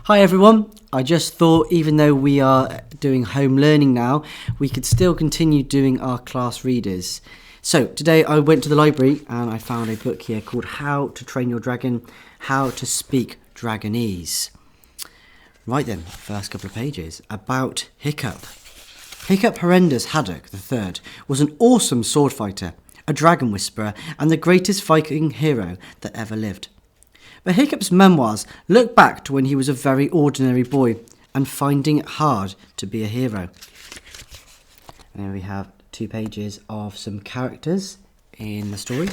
Hi everyone, I just thought even though we are doing home learning now, we could still continue doing our class readers. So today I went to the library and I found a book here called How to Train Your Dragon, How to Speak Dragonese. Right then, first couple of pages, about Hiccup. Hiccup Horrendous Haddock III was an awesome sword fighter, a dragon whisperer and the greatest Viking hero that ever lived. But Hiccup's memoirs look back to when he was a very ordinary boy and finding it hard to be a hero. And here we have 2 pages of some characters in the story.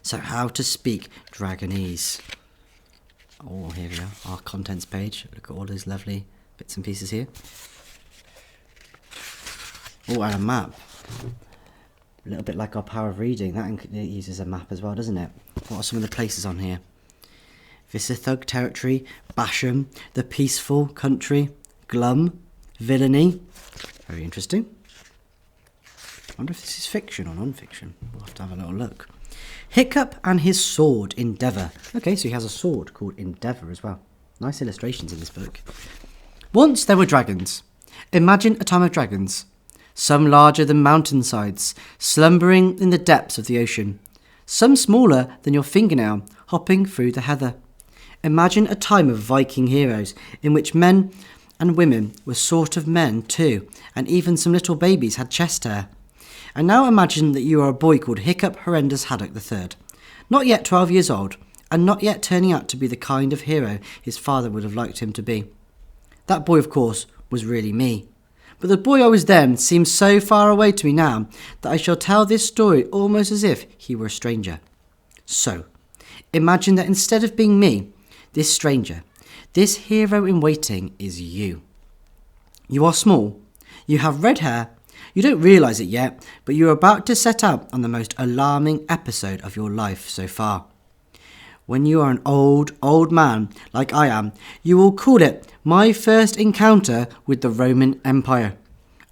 So, how to speak Dragonese. Oh, here we are, our contents page. Look at all those lovely bits and pieces here. Oh, and a map. A little bit like our power of reading. That uses a map as well, doesn't it? What are some of the places on here? Visithug territory, Basham, the peaceful country, Glum, Villainy. Very interesting. I wonder if this is fiction or non-fiction. We'll have to have a little look. Hiccup and his sword, Endeavour. Okay, so he has a sword called Endeavour as well. Nice illustrations in this book. Once there were dragons. Imagine a time of dragons. Some larger than mountainsides, slumbering in the depths of the ocean. Some smaller than your fingernail, hopping through the heather. Imagine a time of Viking heroes, in which men and women were sort of men too, and even some little babies had chest hair. And now imagine that you are a boy called Hiccup Horrendous Haddock III, not yet 12 years old, and not yet turning out to be the kind of hero his father would have liked him to be. That boy, of course, was really me. But the boy I was then seems so far away to me now that I shall tell this story almost as if he were a stranger. So, imagine that instead of being me, this stranger, this hero in waiting is you. You are small, you have red hair, you don't realise it yet, but you are about to set out on the most alarming episode of your life so far. When you are an old man like I am, you will call it my first encounter with the Roman Empire.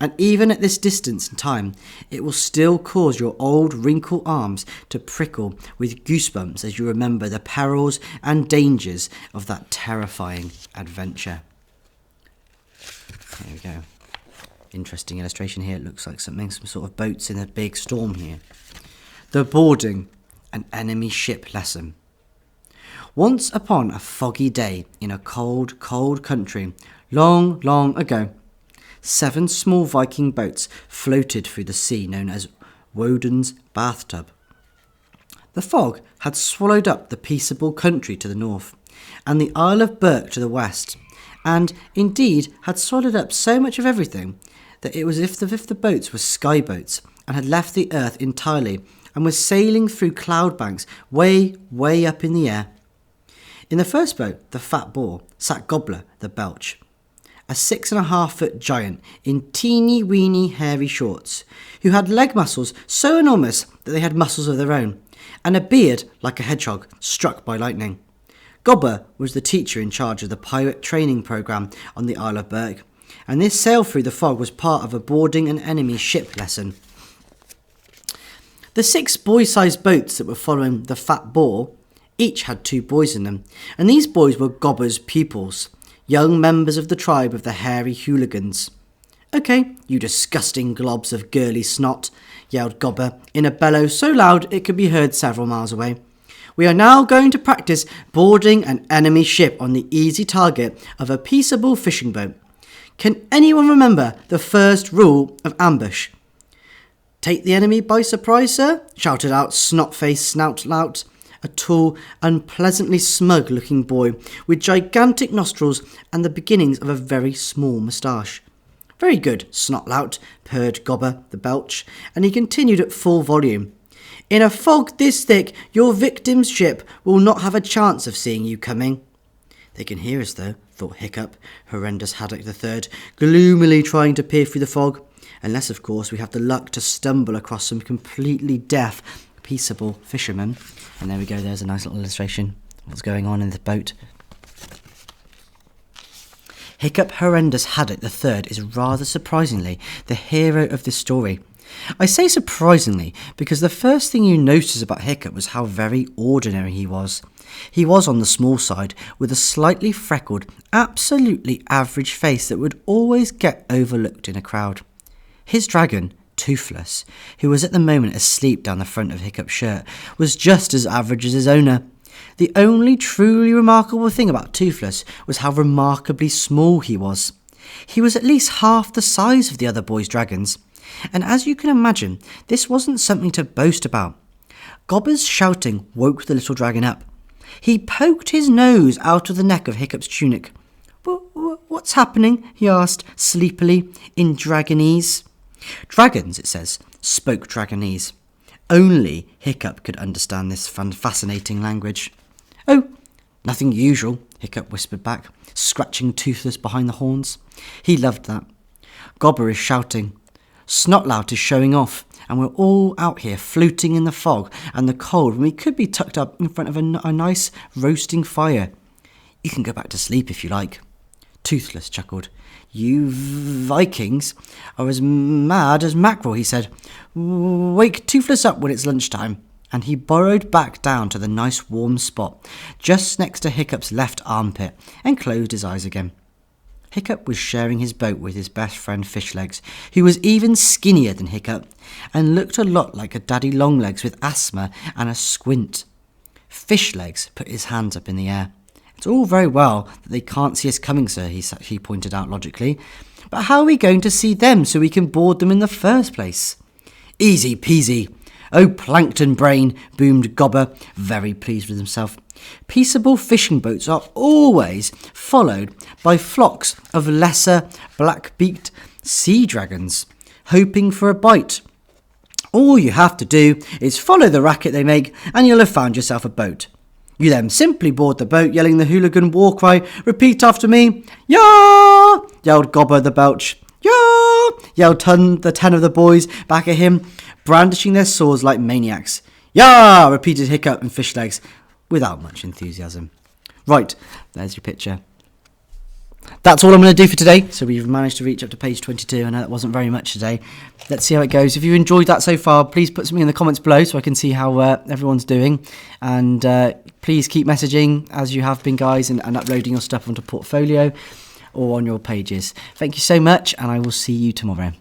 And even at this distance in time, it will still cause your old wrinkled arms to prickle with goosebumps as you remember the perils and dangers of that terrifying adventure. There we go. Interesting illustration here. It looks like some sort of boats in a big storm here. The boarding an enemy ship lesson. Once upon a foggy day in a cold country, long, long ago, 7 small Viking boats floated through the sea known as Woden's bathtub. The fog had swallowed up the peaceable country to the north, and the Isle of Berk to the west, and indeed had swallowed up so much of everything that it was as if the boats were sky boats and had left the earth entirely and were sailing through cloud banks way, way up in the air. In the first boat, the fat boar, sat Gobbler the Belch, a 6.5-foot giant in teeny-weeny hairy shorts, who had leg muscles so enormous that they had muscles of their own, and a beard like a hedgehog struck by lightning. Gobbler was the teacher in charge of the pirate training programme on the Isle of Berk, and this sail through the fog was part of a boarding an enemy ship lesson. The 6 boy-sized boats that were following the fat boar each had 2 boys in them, and these boys were Gobber's pupils, young members of the tribe of the hairy hooligans. "Okay, you disgusting globs of girly snot," yelled Gobber in a bellow so loud it could be heard several miles away. "We are now going to practice boarding an enemy ship on the easy target of a peaceable fishing boat. Can anyone remember the first rule of ambush?" "Take the enemy by surprise, sir," shouted out Snot-Faced Snout-Lout, a tall, unpleasantly smug-looking boy with gigantic nostrils and the beginnings of a very small moustache. "Very good, Snot-Lout," purred Gobber the Belch, and he continued at full volume. "In a fog this thick, your victim's ship will not have a chance of seeing you coming." "They can hear us, though," thought Hiccup, Horrendous Haddock III, gloomily trying to peer through the fog. "Unless, of course, we have the luck to stumble across some completely deaf, peaceable fishermen." And there we go, there's a nice little illustration of what's going on in the boat. Hiccup Horrendous Haddock III is rather surprisingly the hero of this story. I say surprisingly because the first thing you notice about Hiccup was how very ordinary he was. He was on the small side, with a slightly freckled, absolutely average face that would always get overlooked in a crowd. His dragon, Toothless, who was at the moment asleep down the front of Hiccup's shirt, was just as average as his owner. The only truly remarkable thing about Toothless was how remarkably small he was. He was at least half the size of the other boys' dragons, and as you can imagine, this wasn't something to boast about. Gobber's shouting woke the little dragon up. He poked his nose out of the neck of Hiccup's tunic. "What's happening?" he asked sleepily in Dragonese. Dragons, it says, spoke Dragonese. Only Hiccup could understand this fascinating language. "Oh, nothing usual," Hiccup whispered back, scratching Toothless behind the horns. He loved that. "Gobber is shouting. Snotlout is showing off, and we're all out here floating in the fog and the cold when we could be tucked up in front of a nice roasting fire. You can go back to sleep if you like." Toothless chuckled. "You Vikings are as mad as mackerel," he said. "Wake Toothless up when it's lunchtime." And he burrowed back down to the nice warm spot just next to Hiccup's left armpit and closed his eyes again. Hiccup was sharing his boat with his best friend Fishlegs, who was even skinnier than Hiccup and looked a lot like a Daddy Longlegs with asthma and a squint. Fishlegs put his hands up in the air. "It's all very well that they can't see us coming, sir," he pointed out logically. "But how are we going to see them so we can board them in the first place?" "Easy peasy. Oh, plankton brain," boomed Gobber, very pleased with himself. "Peaceable fishing boats are always followed by flocks of lesser black-beaked sea dragons, hoping for a bite. All you have to do is follow the racket they make, and you'll have found yourself a boat. You then simply board the boat, yelling the hooligan war cry. Repeat after me. Yah! Yelled Gobber the Belch. Yah! Yelled the 10 of the boys back at him, brandishing their swords like maniacs. Yah! Repeated Hiccup and Fishlegs, without much enthusiasm. Right, there's your picture. That's all I'm going to do for today. So we've managed to reach up to page 22. I know that wasn't very much today. Let's see how it goes. If you enjoyed that so far, please put something in the comments below so I can see how everyone's doing. And please keep messaging as you have been, guys, and uploading your stuff onto Portfolio or on your pages. Thank you so much, and I will see you tomorrow.